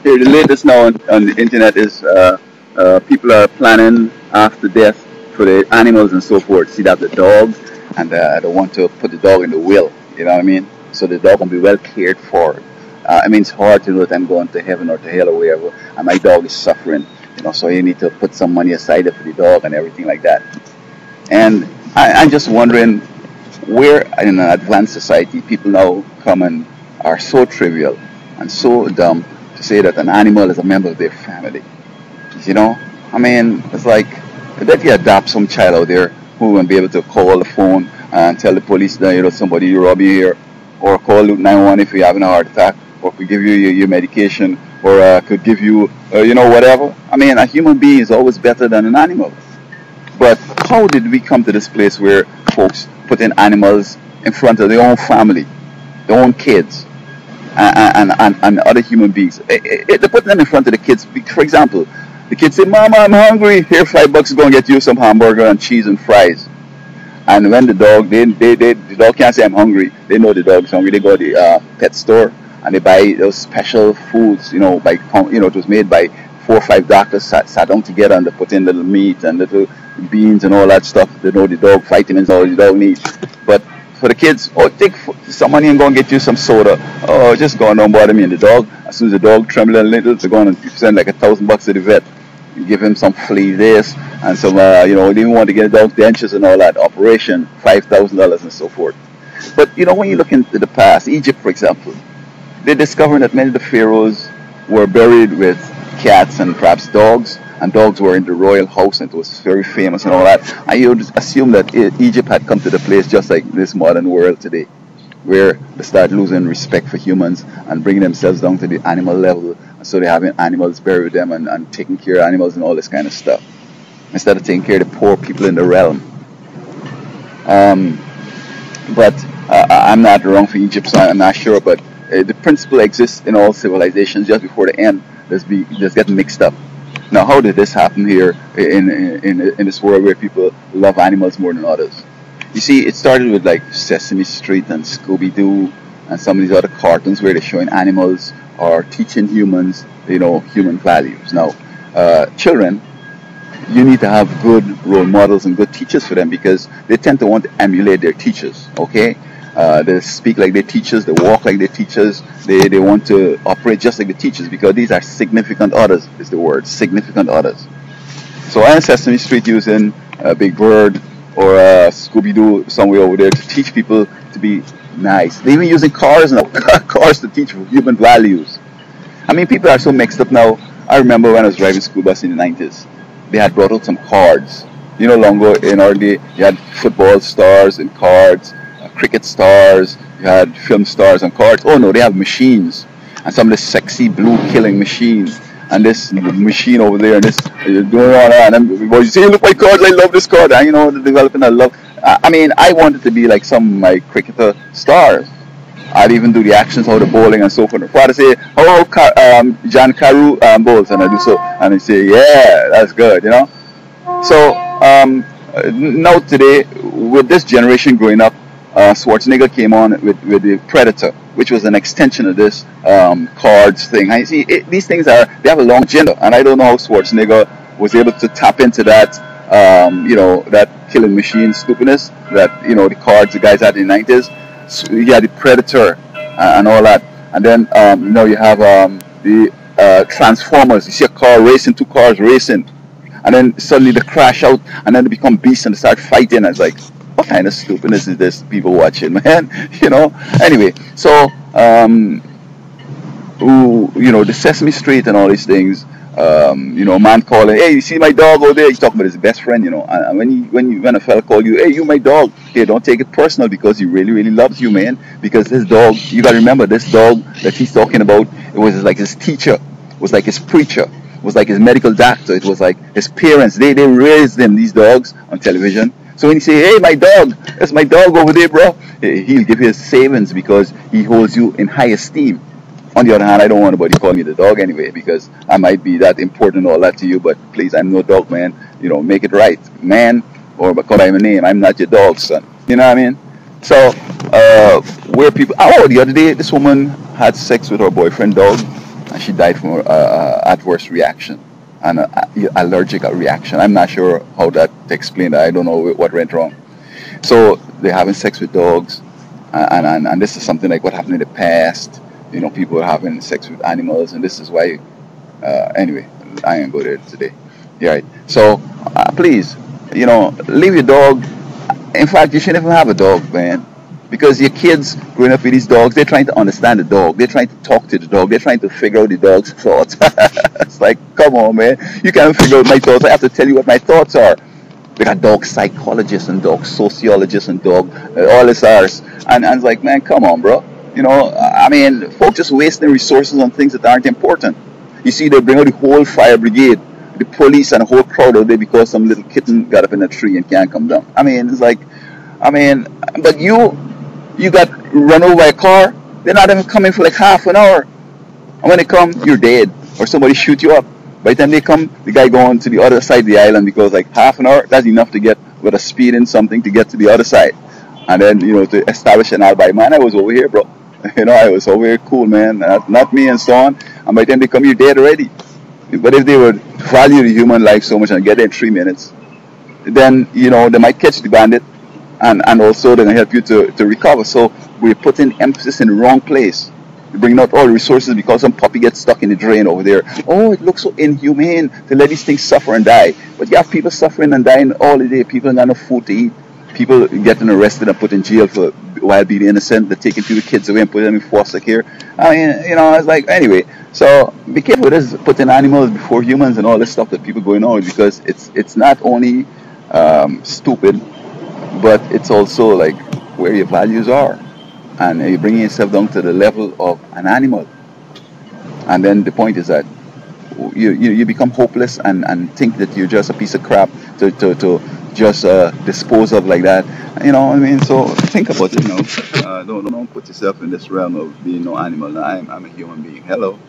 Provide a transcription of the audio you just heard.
Here, the latest now on the internet is people are planning after death for the animals and so forth. See that the dog, and they want to put the dog in the will. You know what I mean? So the dog will be well cared for. I mean, it's hard to know that I'm going to heaven or to hell or wherever, and my dog is suffering. You know, so you need to put some money aside for the dog and everything like that. And I'm just wondering where in an advanced society people now come and are so trivial and so dumb to say that an animal is a member of their family. You know, I mean, it's like, I bet you adopt some child out there who will be able to call the phone and tell the police that, you know, somebody robbed you here, or call 911 if you're having a heart attack, or could give you your medication, or could give you, you know, whatever. I mean, a human being is always better than an animal. But how did we come to this place where folks put in animals in front of their own family, their own kids, and other human beings? They put them in front of the kids. For example, the kids say, "Mama, I'm hungry. Here, $5, go and get you some hamburger and cheese and fries." And when the dog, the dog can't say I'm hungry. They know the dog's hungry. They go to the pet store and they buy those special foods. You know, it was made by 4 or 5 doctors sat down together and they put in little meat and little beans and all that stuff. They know the dog vitamins, all the dog needs. But for the kids, oh, take some money and go and get you some soda. Oh, just go and don't bother me. And the dog, as soon as the dog trembles a little, they go and send like $1,000 to the vet. You give him some flea this and some, you know, they even want to get dog dentures and all that. Operation, $5,000 and so forth. But, you know, when you look into the past, Egypt, for example, they discovered that many of the pharaohs were buried with cats and perhaps dogs, and dogs were in the royal house, and it was very famous and all that. And you would assume that Egypt had come to the place just like this modern world today, where they start losing respect for humans and bringing themselves down to the animal level, and so they're having animals buried with them and taking care of animals and all this kind of stuff, instead of taking care of the poor people in the realm. But I'm not wrong for Egypt, so I'm not sure, but the principle exists in all civilizations. Just before the end, there's get mixed up. Now, how did this happen here in this world where people love animals more than others? You see, it started with like Sesame Street and Scooby-Doo and some of these other cartoons where they're showing animals or teaching humans, you know, human values. Now, children, you need to have good role models and good teachers for them, because they tend to want to emulate their teachers, okay? They speak like their teachers, they walk like their teachers, they want to operate just like the teachers, because these are significant others, is the word, significant others. So I am Sesame Street using Big Bird or Scooby-Doo somewhere over there to teach people to be nice. They're even using cars now, cars to teach human values. I mean, people are so mixed up now. I remember when I was driving school bus in the 90s, they had brought out some cards. You know, long ago in our day, you had football stars and cards, cricket stars, you had film stars and cards. Oh no, they have machines, and some of this sexy blue killing machine, and this machine over there, and this doing all that. And then boys say, "Look my cards! I love this card." And you know, developing a love. I mean, I wanted to be like some of my cricketer stars. I'd even do the actions, how the bowling and so forth. Father say, "Oh, John Carew bowls," and I do so, and they say, "Yeah, that's good," you know. So now today, with this generation growing up, Schwarzenegger came on with the Predator, which was an extension of this cards thing. I see these things they have a long agenda, and I don't know how Schwarzenegger was able to tap into that, you know, that killing machine stupidness that, you know, the cards the guys had in the 90s. So you had the Predator and all that, and then you know, you have the Transformers. You see a car racing, 2 cars racing, and then suddenly they crash out, and then they become beasts and they start fighting. And it's like, what kind of stupidness is this people watching, man? You know. Anyway, so you know, the Sesame Street and all these things. You know, a man calling, "Hey, you see my dog over there?" He's talking about his best friend, you know. And when a fella call you, "Hey, you my dog," hey, don't take it personal, because he really, really loves you, man. Because this dog, you gotta remember, this dog that he's talking about, it was like his teacher, it was like his preacher, it was like his medical doctor, it was like his parents. They raised them, these dogs, on television. So when you say, "Hey, my dog, that's my dog over there, bro," he'll give you his savings because he holds you in high esteem. On the other hand, I don't want anybody calling me the dog anyway, because I might be that important or all that to you, but please, I'm no dog, man. You know, make it right, man, or because I'm a name, I'm not your dog, son. You know what I mean? So, where people, oh, the other day, this woman had sex with her boyfriend dog, and she died from adverse reaction and allergic reaction. I'm not sure how that to explain that. I don't know what went wrong. So they're having sex with dogs, and this is something like what happened in the past. You know, people are having sex with animals, and this is why. Anyway, I ain't go there today. Yeah, right. So please, you know, leave your dog. In fact, you shouldn't even have a dog, man. Because your kids growing up with these dogs, they're trying to understand the dog. They're trying to talk to the dog. They're trying to figure out the dog's thoughts. It's like, come on, man. You can't figure out my thoughts. I have to tell you what my thoughts are. We got dog psychologists and dog sociologists and dog all this ours. And it's like, man, come on, bro. You know, I mean, folks just wasting resources on things that aren't important. You see, they bring out the whole fire brigade, the police, and the whole crowd out there because some little kitten got up in a tree and can't come down. I mean, it's like, but you got run over by a car. They're not even coming for like half an hour, and when they come, you're dead, or somebody shoot you up. By the time they come, the guy going to the other side of the island because like half an hour, that's enough to get with a speed in something to get to the other side, and then you know to establish an alibi. Man, I was over here, bro. You know, I was over here, cool, man. Not me and so on. And by the time they come, you're dead already. But if they would value the human life so much and get there in 3 minutes, then you know they might catch the bandit, and also they're gonna help you to recover. So we're putting emphasis in the wrong place. We're bringing out all the resources because some puppy gets stuck in the drain over there. Oh, it looks so inhumane to let these things suffer and die. But you have people suffering and dying all the day. People ain't got no food to eat. People getting arrested and put in jail for while being innocent. They're taking people's kids away and putting them in foster care. I mean, you know, it's like anyway. So be careful with this putting animals before humans and all this stuff that people going on with, because it's not only stupid, but it's also like where your values are, and you're bringing yourself down to the level of an animal. And then the point is that you become hopeless and think that you're just a piece of crap to just dispose of like that. You know what I mean? So think about it now. Don't put yourself in this realm of being no animal. Now, I'm a human being. Hello.